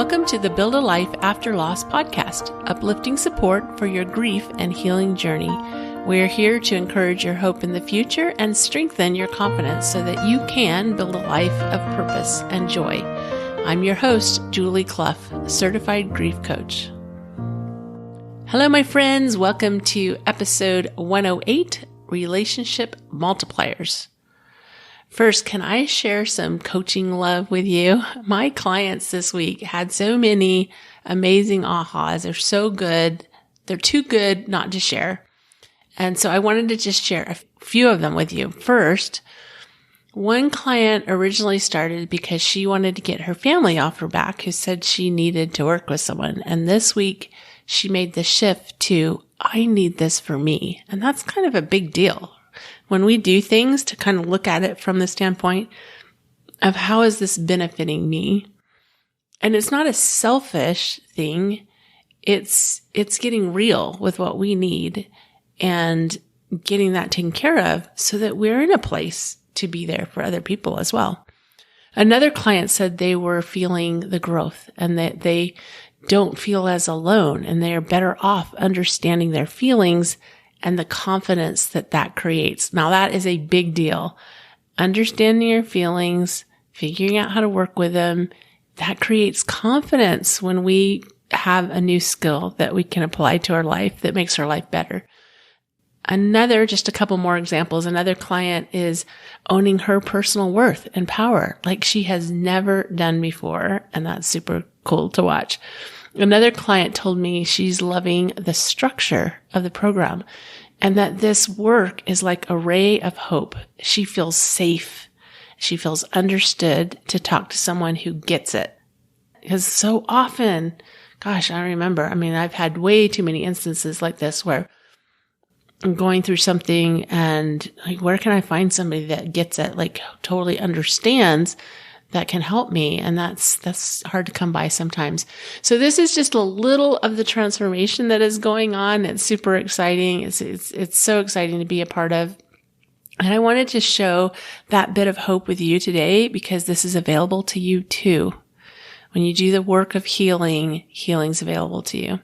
Welcome to the Build a Life After Loss podcast, uplifting support for your grief and healing journey. We're here to encourage your hope in the future and strengthen your confidence so that you can build a life of purpose and joy. I'm your host, Julie Clough, certified grief coach. Hello, my friends. Welcome to episode 108, Relationship Multipliers. First, can I share some coaching love with you? My clients this week had so many amazing ahas. They're so good. They're too good not to share. And so I wanted to just share a few of them with you. First, one client originally started because she wanted to get her family off her back who said she needed to work with someone. And this week she made the shift to, I need this for me. And that's kind of a big deal. When we do things to kind of look at it from the standpoint of how is this benefiting me? And it's not a selfish thing. It's getting real with what we need and getting that taken care of so that we're in a place to be there for other people as well. Another client said they were feeling the growth and that they don't feel as alone and they are better off understanding their feelings and the confidence that that creates. Now, that is a big deal. Understanding your feelings, figuring out how to work with them, that creates confidence when we have a new skill that we can apply to our life that makes our life better. Just a couple more examples. Another client is owning her personal worth and power like she has never done before, and that's super cool to watch. Another client told me she's loving the structure of the program and that this work is like a ray of hope. She feels safe. She feels understood to talk to someone who gets it. Because so often, I remember, I've had way too many instances like this where I'm going through something and like, where can I find somebody that gets it, like totally understands that can help me. And that's hard to come by sometimes. So this is just a little of the transformation that is going on. It's super exciting. It's so exciting to be a part of. And I wanted to share that bit of hope with you today because this is available to you too. When you do the work of healing's available to you.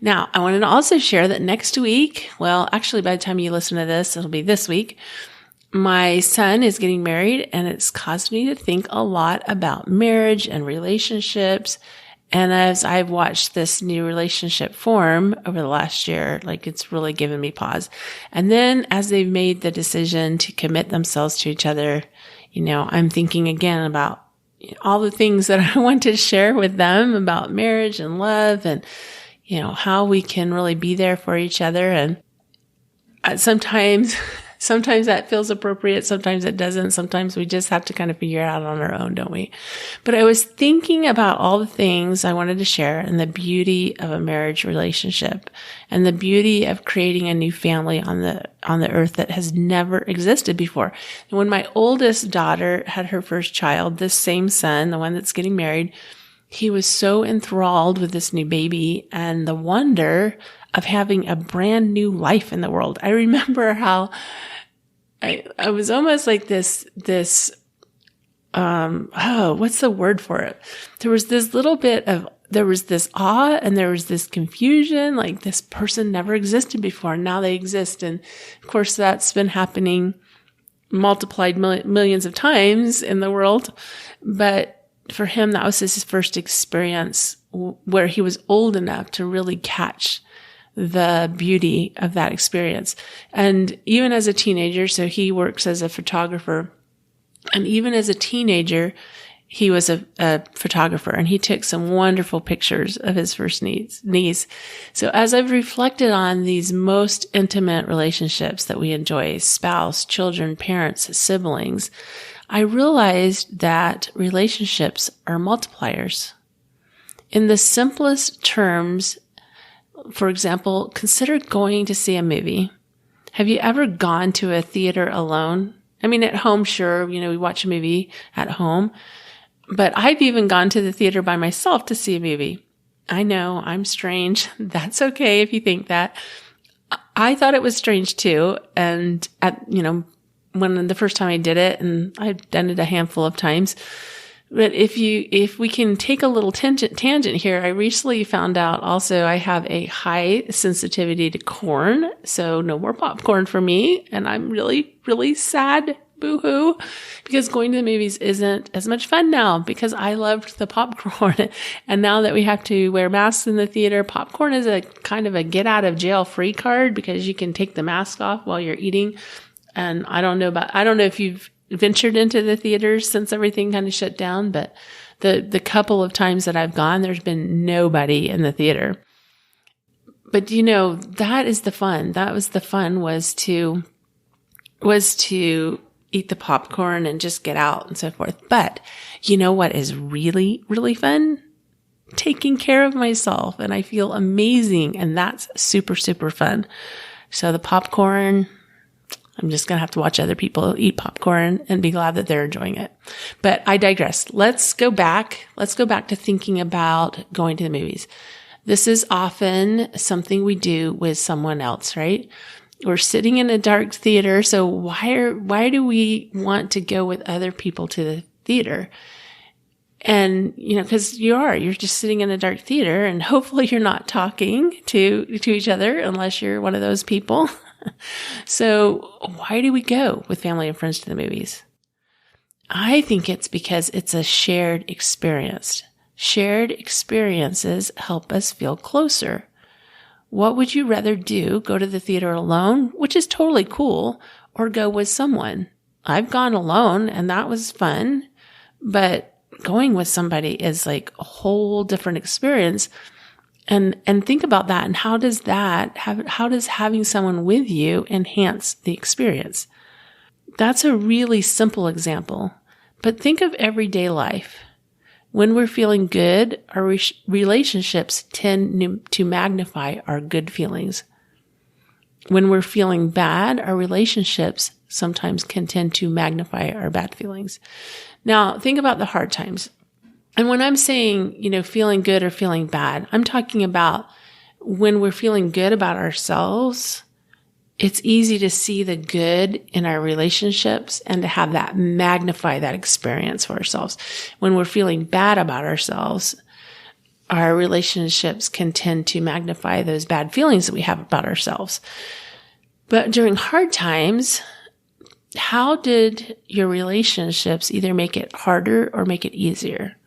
Now, I wanted to also share that next week, well, actually by the time you listen to this, it'll be this week, my son is getting married and it's caused me to think a lot about marriage and relationships. And as I've watched this new relationship form over the last year, like it's really given me pause. And then as they've made the decision to commit themselves to each other, I'm thinking again about all the things that I want to share with them about marriage and love and, how we can really be there for each other. And sometimes that feels appropriate. Sometimes it doesn't. Sometimes we just have to kind of figure it out on our own, don't we? But I was thinking about all the things I wanted to share and the beauty of a marriage relationship and the beauty of creating a new family on the earth that has never existed before. And when my oldest daughter had her first child, this same son, the one that's getting married, he was so enthralled with this new baby and the wonder of having a brand new life in the world. I remember how I was almost like this, what's the word for it? There was this awe and there was this confusion, like this person never existed before. And now they exist. And of course that's been happening multiplied millions of times in the world. But for him, that was his first experience where he was old enough to really catch the beauty of that experience. And even as a teenager, so he works as a photographer, and even as a teenager, he was a photographer and he took some wonderful pictures of his first niece. So as I've reflected on these most intimate relationships that we enjoy, spouse, children, parents, siblings, I realized that relationships are multipliers. In the simplest terms, for example, consider going to see a movie. Have you ever gone to a theater alone? At home, sure, we watch a movie at home, but I've even gone to the theater by myself to see a movie. I know, I'm strange. That's okay if you think that. I thought it was strange too. And when the first time I did it, and I've done it a handful of times, But if we can take a little tangent here, I recently found out also I have a high sensitivity to corn. So no more popcorn for me. And I'm really, really sad. Boo-hoo. Because going to the movies isn't as much fun now because I loved the popcorn. And now that we have to wear masks in the theater, popcorn is a kind of a get out of jail free card because you can take the mask off while you're eating. And I don't know if you've ventured into the theaters since everything kind of shut down, but the couple of times that I've gone, there's been nobody in the theater. But that is the fun. That was the fun was to eat the popcorn and just get out and so forth. But you know what is really, really fun? Taking care of myself, and I feel amazing, and that's super, super fun. So the popcorn, I'm just going to have to watch other people eat popcorn and be glad that they're enjoying it. But I digress. Let's go back to thinking about going to the movies. This is often something we do with someone else, right? We're sitting in a dark theater. So why do we want to go with other people to the theater? And, cause you're just sitting in a dark theater and hopefully you're not talking to each other unless you're one of those people. So why do we go with family and friends to the movies? I think it's because it's a shared experience. Shared experiences help us feel closer. What would you rather do? Go to the theater alone, which is totally cool, or go with someone? I've gone alone and that was fun, but going with somebody is like a whole different experience. And think about that. And how does having someone with you enhance the experience? That's a really simple example, but think of everyday life. When we're feeling good, our relationships tend to magnify our good feelings. When we're feeling bad, our relationships sometimes can tend to magnify our bad feelings. Now, think about the hard times. And when I'm saying, feeling good or feeling bad, I'm talking about when we're feeling good about ourselves, it's easy to see the good in our relationships and to have that magnify that experience for ourselves. When we're feeling bad about ourselves, our relationships can tend to magnify those bad feelings that we have about ourselves. But during hard times, how did your relationships either make it harder or make it easier?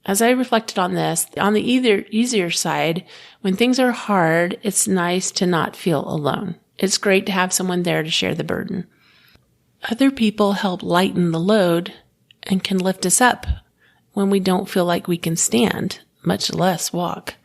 As I reflected on this, on the easier side, when things are hard, it's nice to not feel alone. It's great to have someone there to share the burden. Other people help lighten the load and can lift us up when we don't feel like we can stand, much less walk.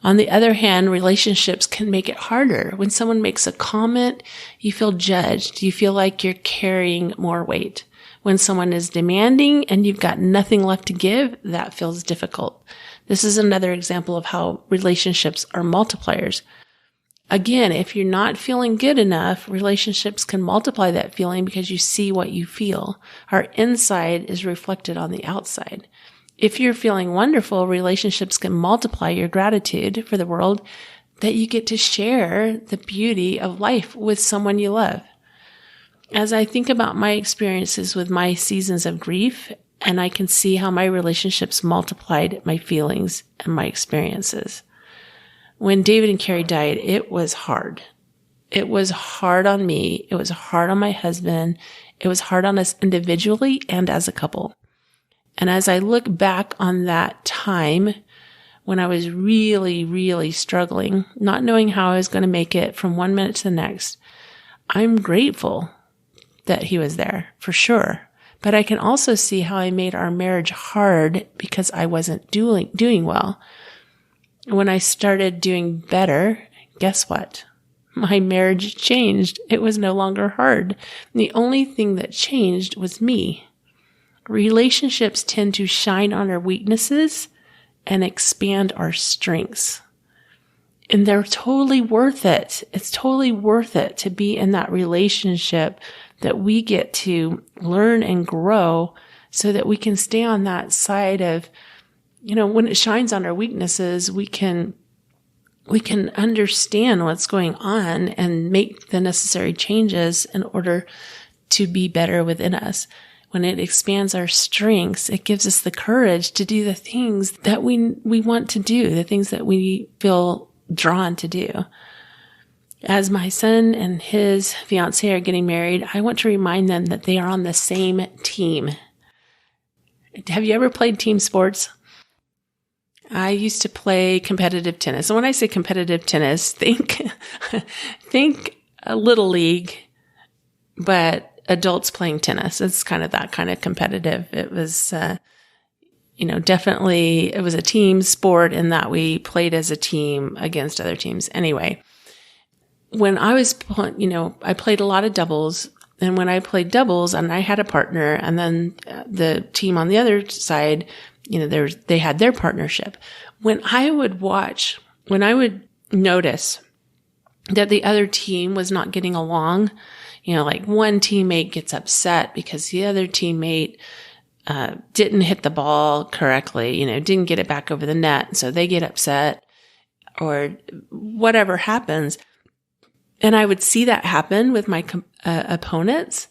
On the other hand, relationships can make it harder. When someone makes a comment, you feel judged. You feel like you're carrying more weight. When someone is demanding and you've got nothing left to give, that feels difficult. This is another example of how relationships are multipliers. Again, if you're not feeling good enough, relationships can multiply that feeling because you see what you feel. Our inside is reflected on the outside. If you're feeling wonderful, relationships can multiply your gratitude for the world that you get to share the beauty of life with someone you love. As I think about my experiences with my seasons of grief, and I can see how my relationships multiplied my feelings and my experiences. When David and Carrie died, it was hard. It was hard on me. It was hard on my husband. It was hard on us individually and as a couple. And as I look back on that time when I was really, really struggling, not knowing how I was going to make it from one minute to the next, I'm grateful that he was there, for sure. But I can also see how I made our marriage hard because I wasn't doing well. When I started doing better, guess what? My marriage changed. It was no longer hard. The only thing that changed was me. Relationships tend to shine on our weaknesses and expand our strengths. And they're totally worth it. It's totally worth it to be in that relationship that we get to learn and grow so that we can stay on that side of, when it shines on our weaknesses, we can understand what's going on and make the necessary changes in order to be better within us. when it expands our strengths, it gives us the courage to do the things that we want to do, the things that we feel drawn to do. As my son and his fiancée are getting married, I want to remind them that they are on the same team. Have you ever played team sports? I used to play competitive tennis. And when I say competitive tennis, think a little league, but adults playing tennis. It's kind of that kind of competitive. It was, definitely it was a team sport in that we played as a team against other teams. Anyway, when I was, I played a lot of doubles. And when I played doubles and I had a partner, and then the team on the other side, they had their partnership. When I would notice that the other team was not getting along, like one teammate gets upset because the other teammate didn't hit the ball correctly, didn't get it back over the net. So they get upset or whatever happens. And I would see that happen with my opponents.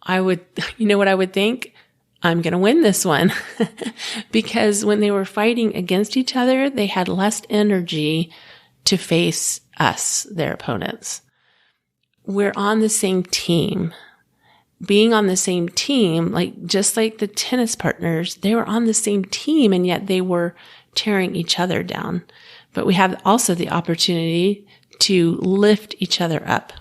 I would, what I would think? I'm going to win this one. Because when they were fighting against each other, they had less energy to face us, their opponents. We're on the same team. Being on the same team, just like the tennis partners, they were on the same team, and yet they were tearing each other down. But we have also the opportunity to lift each other up.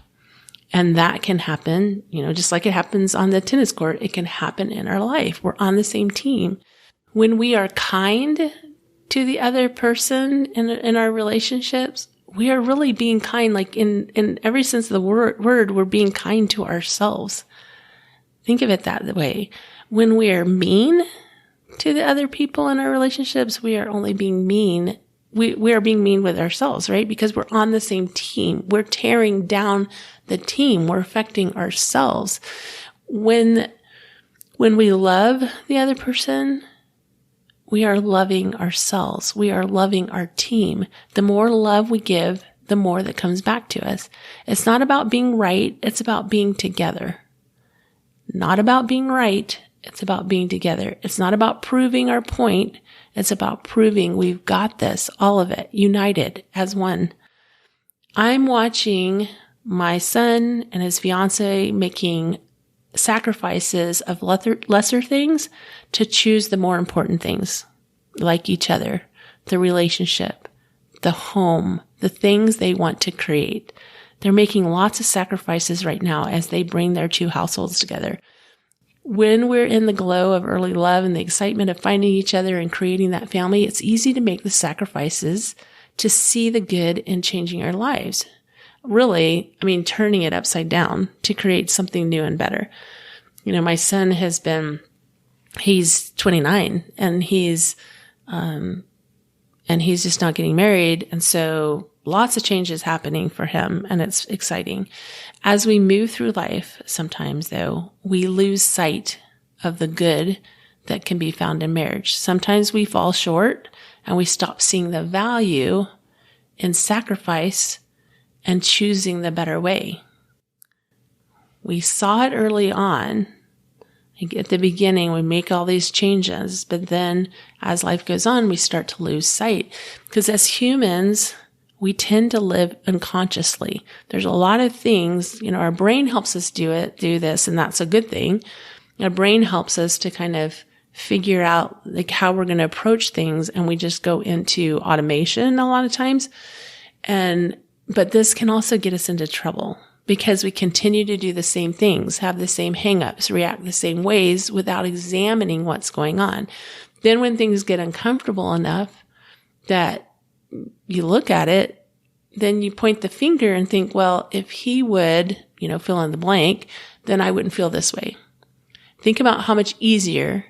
And that can happen, just like it happens on the tennis court, it can happen in our life. We're on the same team. When we are kind to the other person in our relationships, we are really being kind, in every sense of the word, we're being kind to ourselves. Think of it that way. When we are mean to the other people in our relationships, we are only being mean. We are being mean with ourselves, right? Because we're on the same team. We're tearing down the team. We're affecting ourselves. When we love the other person, we are loving ourselves. We are loving our team. The more love we give, the more that comes back to us. It's not about being right. It's about being together. Not about being right. It's about being together. It's not about proving our point. It's about proving we've got this, all of it, united as one. I'm watching my son and his fiancée making sacrifices of lesser things to choose the more important things, like each other, the relationship, the home, the things they want to create. They're making lots of sacrifices right now as they bring their two households together. When we're in the glow of early love and the excitement of finding each other and creating that family, it's easy to make the sacrifices to see the good in changing our lives. Really, turning it upside down to create something new and better. My son he's 29 and he's just not getting married. And so lots of changes happening for him, and it's exciting. As we move through life, sometimes though, we lose sight of the good that can be found in marriage. Sometimes we fall short and we stop seeing the value in sacrifice and choosing the better way. We saw it early on. At the beginning, we make all these changes, but then as life goes on, we start to lose sight. Because as humans, we tend to live unconsciously. There's a lot of things, our brain helps us do this, and that's a good thing. Our brain helps us to kind of figure out how we're going to approach things, and we just go into automation a lot of times. But this can also get us into trouble because we continue to do the same things, have the same hangups, react the same ways without examining what's going on. Then when things get uncomfortable enough that you look at it, then you point the finger and think, well, if he would, fill in the blank, then I wouldn't feel this way. Think about how much easier,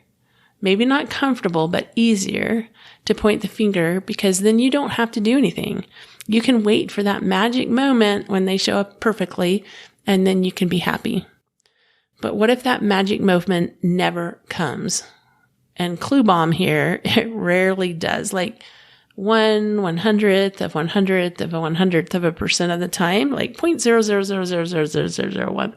maybe not comfortable, but easier to point the finger, because then you don't have to do anything. You can wait for that magic moment when they show up perfectly, and then you can be happy. But what if that magic moment never comes? And clue bomb here, it rarely does. 1/100th of 100th of 100th of a percent of the time, 0.000000001.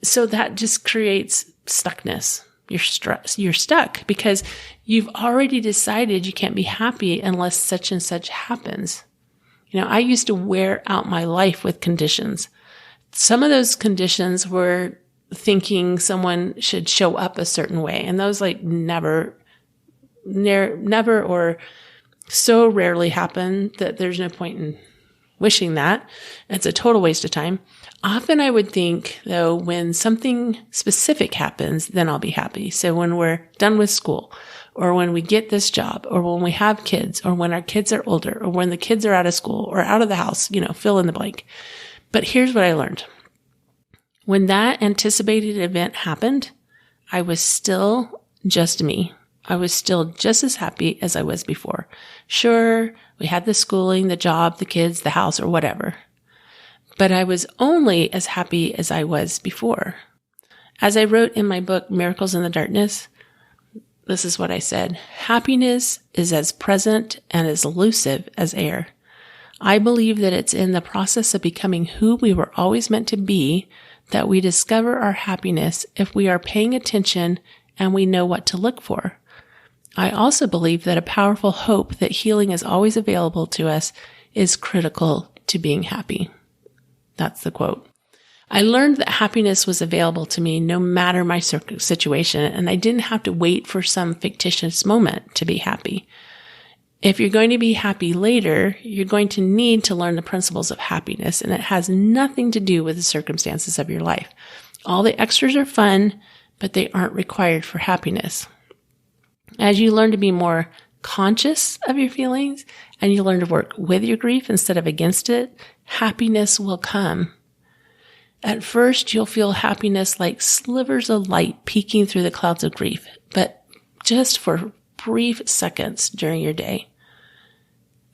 so that just creates stuckness. You're stuck because you've already decided you can't be happy unless such and such happens. I used to wear out my life with conditions. Some of those conditions were thinking someone should show up a certain way. And those never or so rarely happen that there's no point in wishing that. It's a total waste of time. Often I would think, though, when something specific happens, then I'll be happy. So when we're done with school, or when we get this job, or when we have kids, or when our kids are older, or when the kids are out of school or out of the house, fill in the blank. But here's what I learned. When that anticipated event happened, I was still just me. I was still just as happy as I was before. Sure, we had the schooling, the job, the kids, the house, or whatever. But I was only as happy as I was before. As I wrote in my book, Miracles in the Darkness, this is what I said. Happiness is as present and as elusive as air. I believe that it's in the process of becoming who we were always meant to be that we discover our happiness if we are paying attention and we know what to look for. I also believe that a powerful hope that healing is always available to us is critical to being happy. That's the quote. I learned that happiness was available to me no matter my situation, and I didn't have to wait for some fictitious moment to be happy. If you're going to be happy later, you're going to need to learn the principles of happiness, and it has nothing to do with the circumstances of your life. All the extras are fun, but they aren't required for happiness. As you learn to be more conscious of your feelings and you learn to work with your grief instead of against it, happiness will come. At first, you'll feel happiness like slivers of light peeking through the clouds of grief, but just for brief seconds during your day.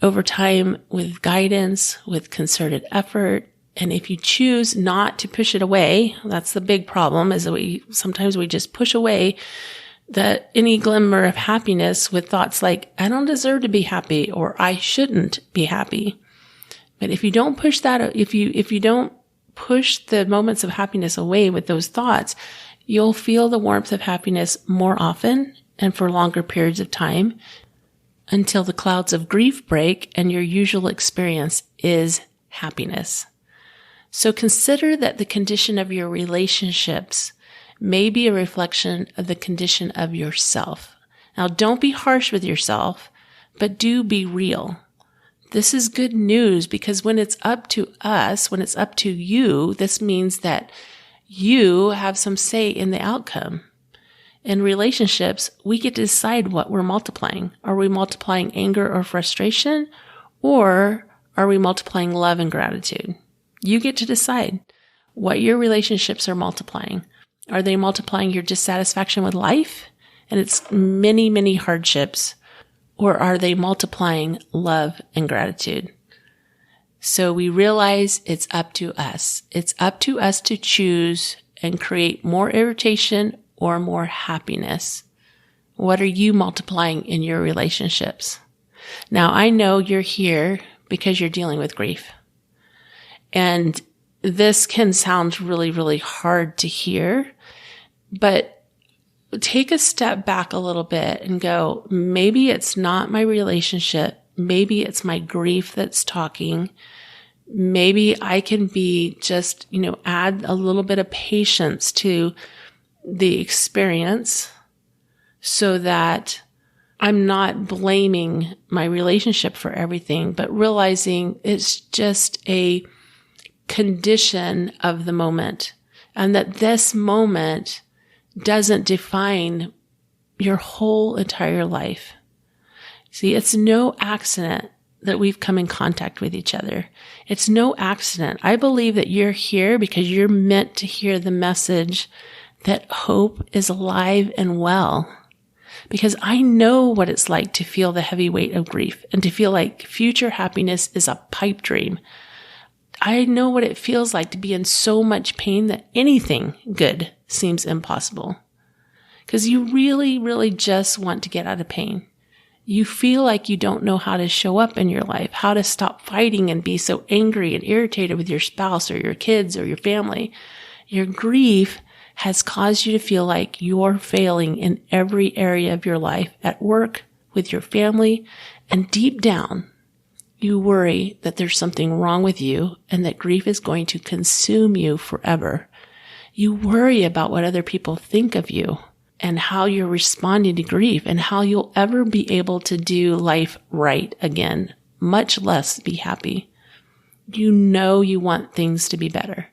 Over time, with guidance, with concerted effort, and if you choose not to push it away, that's the big problem, is that sometimes we just push away any glimmer of happiness with thoughts like, I don't deserve to be happy, or I shouldn't be happy. But if you don't push that, if you don't push the moments of happiness away with those thoughts, you'll feel the warmth of happiness more often and for longer periods of time until the clouds of grief break and your usual experience is happiness. So consider that the condition of your relationships may be a reflection of the condition of yourself. Now, don't be harsh with yourself, but do be real. This is good news because when it's up to us, when it's up to you, this means that you have some say in the outcome. In relationships, we get to decide what we're multiplying. Are we multiplying anger or frustration, or are we multiplying love and gratitude? You get to decide what your relationships are multiplying. Are they multiplying your dissatisfaction with life and its many, many hardships? Or are they multiplying love and gratitude? So we realize it's up to us. It's up to us to choose and create more irritation or more happiness. What are you multiplying in your relationships? Now, I know you're here because you're dealing with grief. And this can sound really, really hard to hear, but take a step back a little bit and go, maybe it's not my relationship. Maybe it's my grief that's talking. Maybe I can be just, add a little bit of patience to the experience so that I'm not blaming my relationship for everything, but realizing it's just a condition of the moment and that this moment doesn't define your whole entire life. See, it's no accident that we've come in contact with each other. It's no accident. I believe that you're here because you're meant to hear the message that hope is alive and well. Because I know what it's like to feel the heavy weight of grief and to feel like future happiness is a pipe dream. I know what it feels like to be in so much pain that anything good seems impossible. Because you really, really just want to get out of pain. You feel like you don't know how to show up in your life, how to stop fighting and be so angry and irritated with your spouse or your kids or your family. Your grief has caused you to feel like you're failing in every area of your life, at work, with your family, and deep down, you worry that there's something wrong with you and that grief is going to consume you forever. You worry about what other people think of you and how you're responding to grief and how you'll ever be able to do life right again, much less be happy. You know you want things to be better.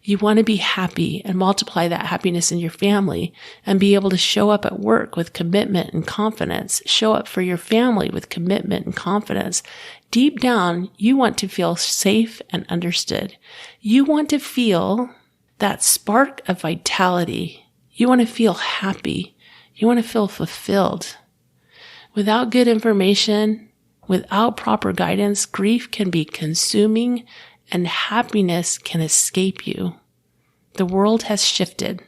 You want to be happy and multiply that happiness in your family and be able to show up at work with commitment and confidence, show up for your family with commitment and confidence. Deep down, you want to feel safe and understood. You want to feel that spark of vitality. You want to feel happy. You want to feel fulfilled. Without good information, without proper guidance, grief can be consuming and happiness can escape you. The world has shifted.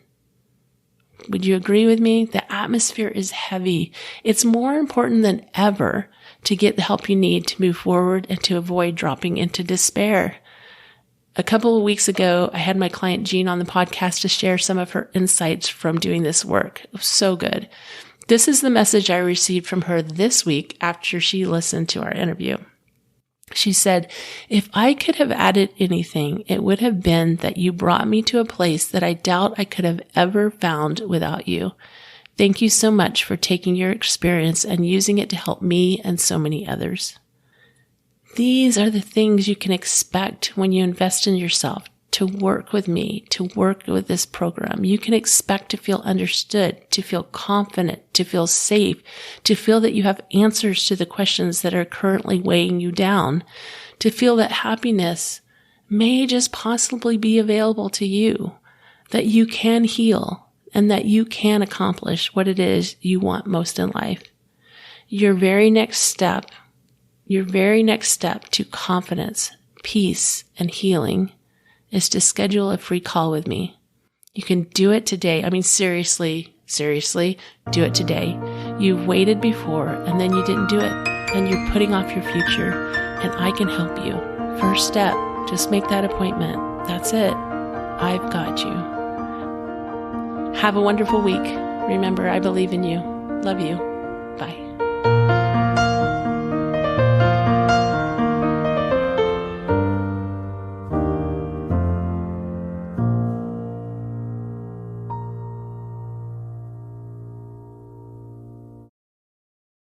Would you agree with me? The atmosphere is heavy. It's more important than ever to get the help you need to move forward and to avoid dropping into despair. A couple of weeks ago, I had my client Jean on the podcast to share some of her insights from doing this work. It was so good. This is the message I received from her this week after she listened to our interview. She said, "If I could have added anything, it would have been that you brought me to a place that I doubt I could have ever found without you. Thank you so much for taking your experience and using it to help me and so many others." These are the things you can expect when you invest in yourself, to work with me, to work with this program. You can expect to feel understood, to feel confident, to feel safe, to feel that you have answers to the questions that are currently weighing you down, to feel that happiness may just possibly be available to you, that you can heal, and that you can accomplish what it is you want most in life. Your very next step to confidence, peace, and healing is to schedule a free call with me. You can do it today. I mean, seriously, do it today. You've waited before and then you didn't do it and you're putting off your future and I can help you. First step, just make that appointment. That's it. I've got you. Have a wonderful week. Remember, I believe in you. Love you. Bye.